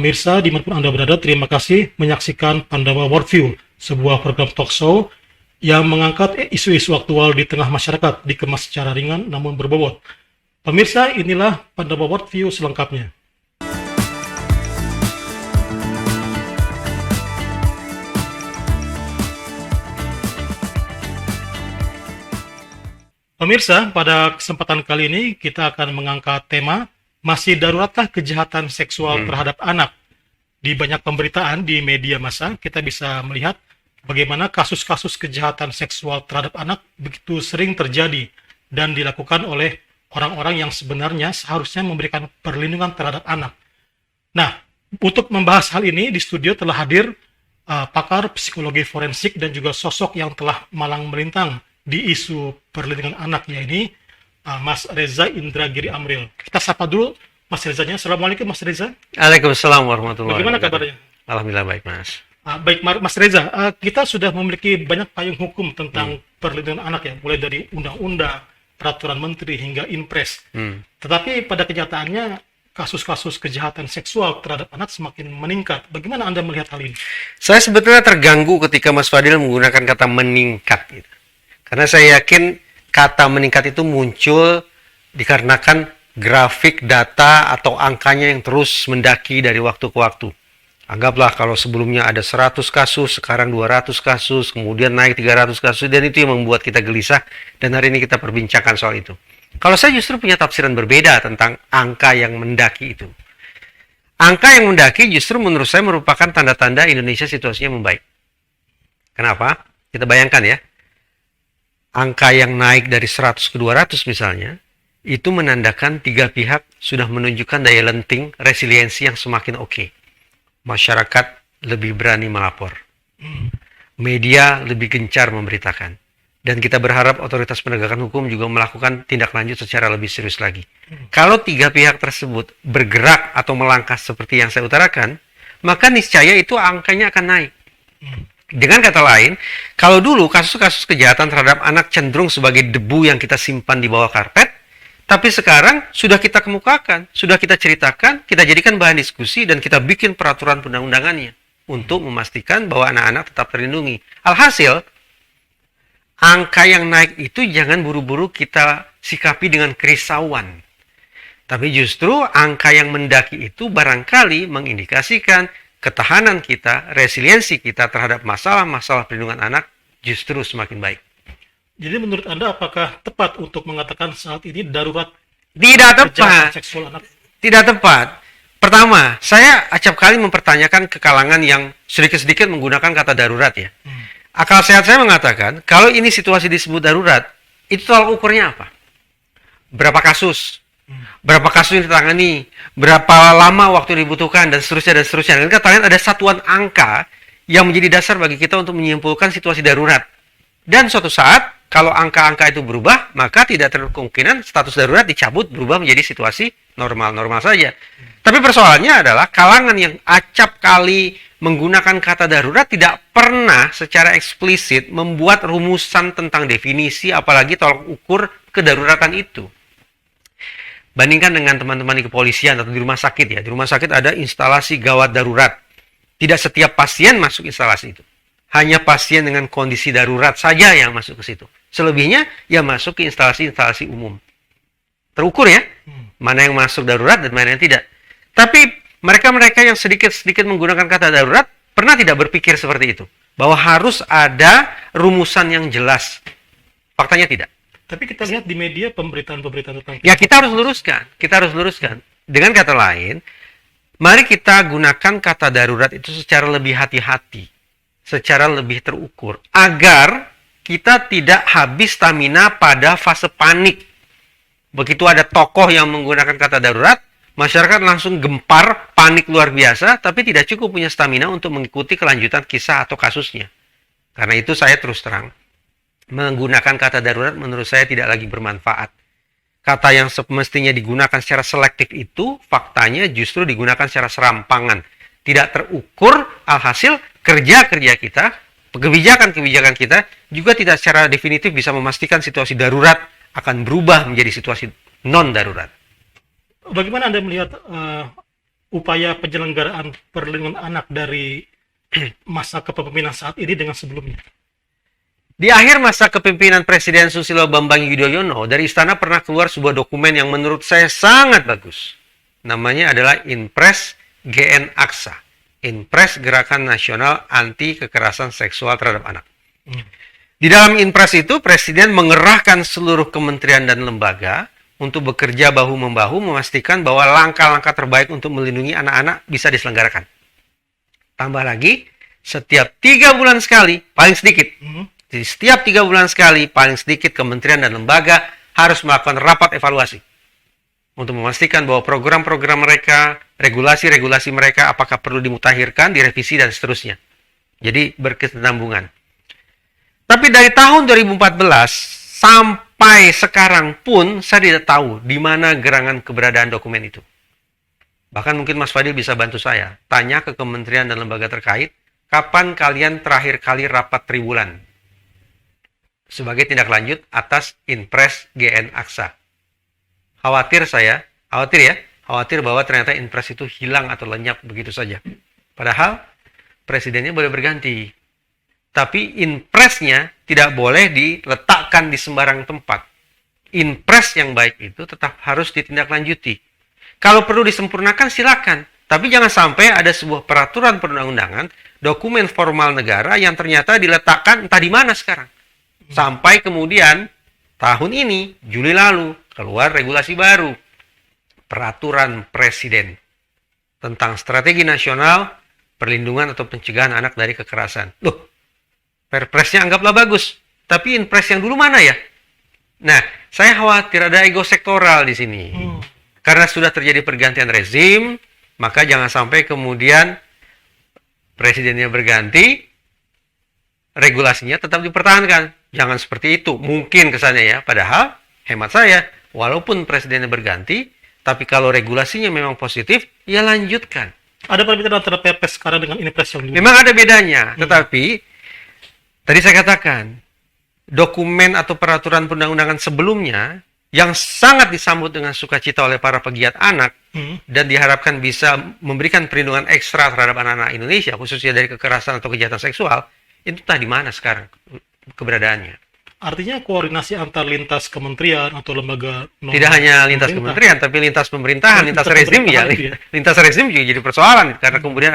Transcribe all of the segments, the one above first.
Pemirsa, dimanapun Anda berada, terima kasih menyaksikan Pandawa Worldview, sebuah program talk show yang mengangkat isu-isu aktual di tengah masyarakat, dikemas secara ringan namun berbobot. Pemirsa, inilah Pandawa Worldview selengkapnya. Pemirsa, pada kesempatan kali ini kita akan mengangkat tema masih daruratkah kejahatan seksual terhadap anak? Di banyak pemberitaan di media massa, kita bisa melihat bagaimana kasus-kasus kejahatan seksual terhadap anak begitu sering terjadi dan dilakukan oleh orang-orang yang sebenarnya seharusnya memberikan perlindungan terhadap anak. Nah, untuk membahas hal ini di studio telah hadir pakar psikologi forensik dan juga sosok yang telah malang melintang di isu perlindungan anak, yaitu Mas Reza Indragiri Amril. Kita sapa dulu Mas Rezanya. Assalamualaikum Mas Reza. Waalaikumsalam warahmatullahi wabarakatuh. Bagaimana kabarnya? Alhamdulillah baik Mas. Baik Mas Reza, kita sudah memiliki banyak payung hukum tentang perlindungan anak ya, mulai dari undang-undang, peraturan menteri hingga Inpres. Tetapi pada kenyataannya kasus-kasus kejahatan seksual terhadap anak semakin meningkat. Bagaimana Anda melihat hal ini? Saya sebetulnya terganggu ketika Mas Fadil menggunakan kata meningkat gitu. Karena saya yakin kata meningkat itu muncul dikarenakan grafik data atau angkanya yang terus mendaki dari waktu ke waktu. Anggaplah kalau sebelumnya ada 100 kasus, sekarang 200 kasus, kemudian naik 300 kasus, dan itu yang membuat kita gelisah, dan hari ini kita perbincangkan soal itu. Kalau saya justru punya tafsiran berbeda tentang angka yang mendaki itu. Angka yang mendaki justru menurut saya merupakan tanda-tanda Indonesia situasinya membaik. Kenapa? Kita bayangkan ya. Angka yang naik dari 100 ke 200 misalnya, itu menandakan tiga pihak sudah menunjukkan daya lenting, resiliensi yang semakin oke. Masyarakat lebih berani melapor. Media lebih gencar memberitakan. Dan kita berharap otoritas penegakan hukum juga melakukan tindak lanjut secara lebih serius lagi. Kalau tiga pihak tersebut bergerak atau melangkah seperti yang saya utarakan, maka niscaya itu angkanya akan naik. Dengan kata lain, kalau dulu kasus-kasus kejahatan terhadap anak cenderung sebagai debu yang kita simpan di bawah karpet, tapi sekarang sudah kita kemukakan, sudah kita ceritakan, kita jadikan bahan diskusi, dan kita bikin peraturan undang-undangannya untuk memastikan bahwa anak-anak tetap terlindungi. Alhasil, angka yang naik itu jangan buru-buru kita sikapi dengan kerisauan. Tapi justru angka yang mendaki itu barangkali mengindikasikan ketahanan kita, resiliensi kita terhadap masalah-masalah perlindungan anak justru semakin baik. Jadi menurut Anda apakah tepat untuk mengatakan saat ini darurat Tidak kejahatan tepat. seksual anak? Tidak tepat. Pertama, saya acap kali mempertanyakan ke kalangan yang sedikit-sedikit menggunakan kata darurat ya. Akal sehat saya mengatakan, kalau ini situasi disebut darurat, itu tolak ukurnya apa? Berapa kasus? Berapa kasus yang ditangani? Berapa lama waktu yang dibutuhkan? Dan seterusnya, dan seterusnya. Dan kata lain ada satuan angka yang menjadi dasar bagi kita untuk menyimpulkan situasi darurat. Dan suatu saat, kalau angka-angka itu berubah, maka tidak terlalu kemungkinan status darurat dicabut berubah menjadi situasi normal-normal saja. Tapi persoalannya adalah kalangan yang acap kali menggunakan kata darurat tidak pernah secara eksplisit membuat rumusan tentang definisi apalagi tolak ukur kedaruratan itu. Bandingkan dengan teman-teman di kepolisian atau di rumah sakit ya. Di rumah sakit ada instalasi gawat darurat. Tidak setiap pasien masuk instalasi itu. Hanya pasien dengan kondisi darurat saja yang masuk ke situ. Selebihnya ya masuk ke instalasi-instalasi umum. Terukur ya, mana yang masuk darurat dan mana yang tidak. Tapi mereka-mereka yang sedikit-sedikit menggunakan kata darurat pernah tidak berpikir seperti itu. Bahwa harus ada rumusan yang jelas. Faktanya tidak. Tapi kita lihat di media pemberitaan-pemberitaan tentang Ya kita harus luruskan. Kita harus luruskan. Dengan kata lain, mari kita gunakan kata darurat itu secara lebih hati-hati. Secara lebih terukur. Agar kita tidak habis stamina pada fase panik. Begitu ada tokoh yang menggunakan kata darurat, masyarakat langsung gempar, panik luar biasa, tapi tidak cukup punya stamina untuk mengikuti kelanjutan kisah atau kasusnya. Karena itu saya terus terang, menggunakan kata darurat menurut saya tidak lagi bermanfaat. Kata yang semestinya digunakan secara selektif itu, faktanya justru digunakan secara serampangan. Tidak terukur, alhasil kerja-kerja kita, kebijakan-kebijakan kita, juga tidak secara definitif bisa memastikan situasi darurat akan berubah menjadi situasi non-darurat. Bagaimana Anda melihat upaya penyelenggaraan perlindungan anak dari masa kepemimpinan saat ini dengan sebelumnya? Di akhir masa kepemimpinan Presiden Susilo Bambang Yudhoyono, dari istana pernah keluar sebuah dokumen yang menurut saya sangat bagus. Namanya adalah Inpres GN Aksa. Inpres Gerakan Nasional Anti Kekerasan Seksual Terhadap Anak. Di dalam Inpres itu, Presiden mengerahkan seluruh kementerian dan lembaga untuk bekerja bahu-membahu memastikan bahwa langkah-langkah terbaik untuk melindungi anak-anak bisa diselenggarakan. Tambah lagi, setiap 3 bulan sekali, paling sedikit. Jadi setiap 3 bulan sekali, paling sedikit kementerian dan lembaga harus melakukan rapat evaluasi. Untuk memastikan bahwa program-program mereka, regulasi-regulasi mereka, apakah perlu dimutakhirkan, direvisi, dan seterusnya. Jadi berkesinambungan. Tapi dari tahun 2014 sampai sekarang pun saya tidak tahu di mana gerangan keberadaan dokumen itu. Bahkan mungkin Mas Fadil bisa bantu saya. Tanya ke kementerian dan lembaga terkait, kapan kalian terakhir kali rapat triwulan? Sebagai tindak lanjut atas Inpres GN Aksa. Khawatir bahwa ternyata Inpres itu hilang atau lenyap begitu saja. Padahal presidennya boleh berganti. Tapi Inpresnya tidak boleh diletakkan di sembarang tempat. Inpres yang baik itu tetap harus ditindaklanjuti. Kalau perlu disempurnakan silakan. Tapi jangan sampai ada sebuah peraturan perundang-undangan, dokumen formal negara yang ternyata diletakkan entah di mana sekarang. Sampai kemudian tahun ini, Juli lalu, keluar regulasi baru. Peraturan Presiden tentang strategi nasional perlindungan atau pencegahan anak dari kekerasan. Loh, Perpresnya anggaplah bagus. Tapi Inpres yang dulu mana ya? Nah, saya khawatir ada ego sektoral di sini. Karena sudah terjadi pergantian rezim, maka jangan sampai kemudian presidennya berganti, regulasinya tetap dipertahankan. Jangan seperti itu. Mungkin kesannya ya. Padahal, hemat saya, walaupun presidennya berganti, tapi kalau regulasinya memang positif, ya lanjutkan. Ada perbedaan antara Perpres sekarang dengan Inpres yang dulu? Memang ada bedanya. Tetapi, tadi saya katakan, dokumen atau peraturan perundang-undangan sebelumnya yang sangat disambut dengan sukacita oleh para pegiat anak dan diharapkan bisa memberikan perlindungan ekstra terhadap anak-anak Indonesia, khususnya dari kekerasan atau kejahatan seksual, itu entah di mana sekarang keberadaannya. Artinya koordinasi antar lintas kementerian atau lembaga tidak hanya lintas kementerian, tapi lintas pemerintahan, lintas rezim ya. Lintas rezim juga jadi persoalan karena kemudian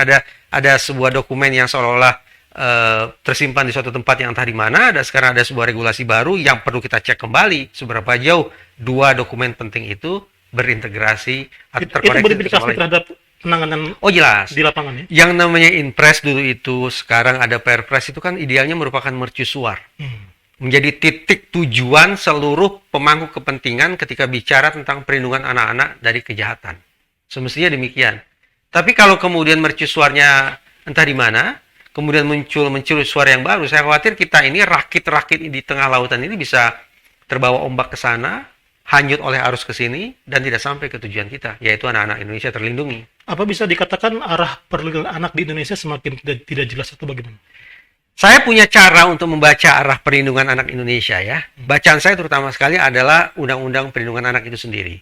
ada sebuah dokumen yang seolah-olah tersimpan di suatu tempat yang entah di mana, dan sekarang ada sebuah regulasi baru yang perlu kita cek kembali seberapa jauh dua dokumen penting itu berintegrasi atau terkoneksi. Itu berimplikasi terhadap penanganan jelas di lapangan ya? Yang namanya Inpres dulu itu, sekarang ada Perpres, itu kan idealnya merupakan mercusuar. Menjadi titik tujuan seluruh pemangku kepentingan ketika bicara tentang perlindungan anak-anak dari kejahatan. Semestinya demikian. Tapi kalau kemudian mercusuarnya entah di mana, kemudian muncul suara yang baru, saya khawatir kita ini rakit-rakit di tengah lautan ini bisa terbawa ombak ke sana, hanyut oleh arus ke sini, dan tidak sampai ke tujuan kita, yaitu anak-anak Indonesia terlindungi. Apa bisa dikatakan arah perlindungan anak di Indonesia semakin tidak jelas atau bagaimana? Saya punya cara untuk membaca arah perlindungan anak Indonesia ya. Bacaan saya terutama sekali adalah Undang-Undang Perlindungan Anak itu sendiri.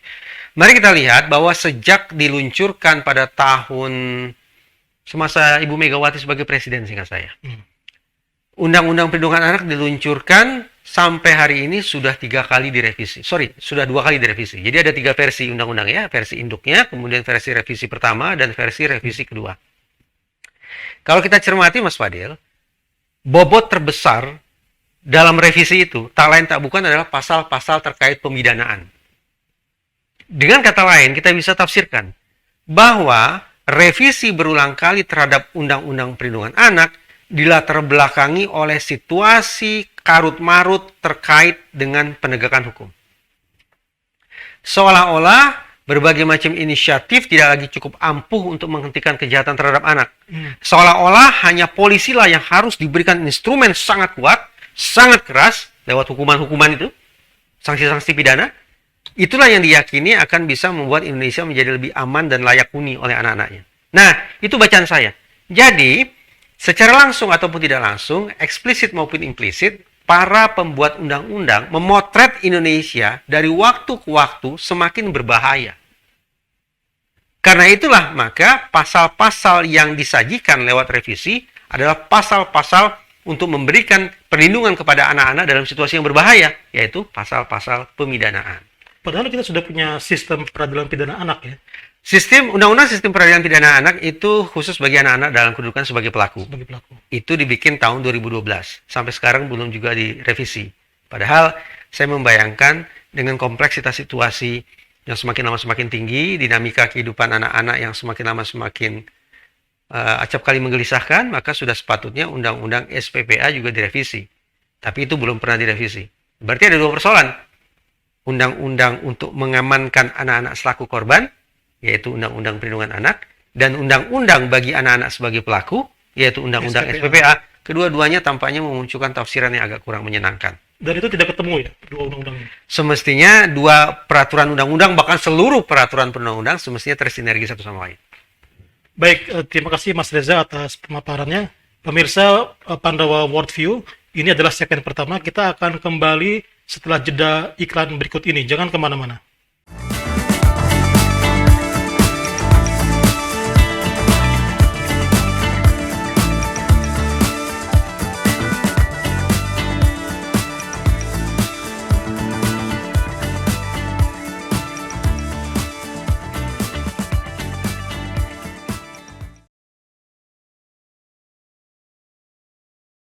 Mari kita lihat bahwa sejak diluncurkan pada tahun semasa Ibu Megawati sebagai presiden seingat saya. Undang-Undang Perlindungan Anak diluncurkan sampai hari ini sudah 3 kali direvisi. Sudah 2 kali direvisi. Jadi ada 3 versi undang-undang ya. Versi induknya, kemudian versi revisi pertama, dan versi revisi kedua. Kalau kita cermati Mas Fadil, bobot terbesar dalam revisi itu tak lain tak bukan adalah pasal-pasal terkait pemidanaan. Dengan kata lain, kita bisa tafsirkan bahwa revisi berulang kali terhadap Undang-Undang Perlindungan Anak dilatar belakangi oleh situasi karut-marut terkait dengan penegakan hukum. Seolah-olah berbagai macam inisiatif tidak lagi cukup ampuh untuk menghentikan kejahatan terhadap anak. Seolah-olah hanya polisilah yang harus diberikan instrumen sangat kuat, sangat keras, lewat hukuman-hukuman itu, sanksi-sanksi pidana. Itulah yang diyakini akan bisa membuat Indonesia menjadi lebih aman dan layak huni oleh anak-anaknya. Nah, itu bacaan saya. Jadi, secara langsung ataupun tidak langsung, eksplisit maupun implisit, para pembuat undang-undang memotret Indonesia dari waktu ke waktu semakin berbahaya. Karena itulah maka pasal-pasal yang disajikan lewat revisi adalah pasal-pasal untuk memberikan perlindungan kepada anak-anak dalam situasi yang berbahaya, yaitu pasal-pasal pemidanaan. Padahal kita sudah punya sistem peradilan pidana anak ya, Undang-undang sistem peradilan pidana anak itu khusus bagi anak-anak dalam kedudukan sebagai pelaku. sebagai pelaku. Itu dibikin tahun 2012. Sampai sekarang belum juga direvisi. Padahal saya membayangkan dengan kompleksitas situasi yang semakin lama semakin tinggi, dinamika kehidupan anak-anak yang semakin lama semakin acap kali menggelisahkan, maka sudah sepatutnya undang-undang SPPA juga direvisi. Tapi itu belum pernah direvisi. Berarti ada dua persoalan. Undang-undang untuk mengamankan anak-anak selaku korban, yaitu Undang-Undang Perlindungan Anak, dan undang-undang bagi anak-anak sebagai pelaku, yaitu Undang-Undang SPPA. Kedua-duanya tampaknya memunculkan tafsiran yang agak kurang menyenangkan. Dan itu tidak ketemu ya, dua undang-undang ini. Semestinya dua peraturan undang-undang, bahkan seluruh peraturan perundang-undang semestinya tersinergi satu sama lain. Baik, terima kasih Mas Reza atas pemaparannya. Pemirsa Pandawa Worldview, ini adalah segmen pertama. Kita akan kembali setelah jeda iklan berikut ini. Jangan kemana-mana.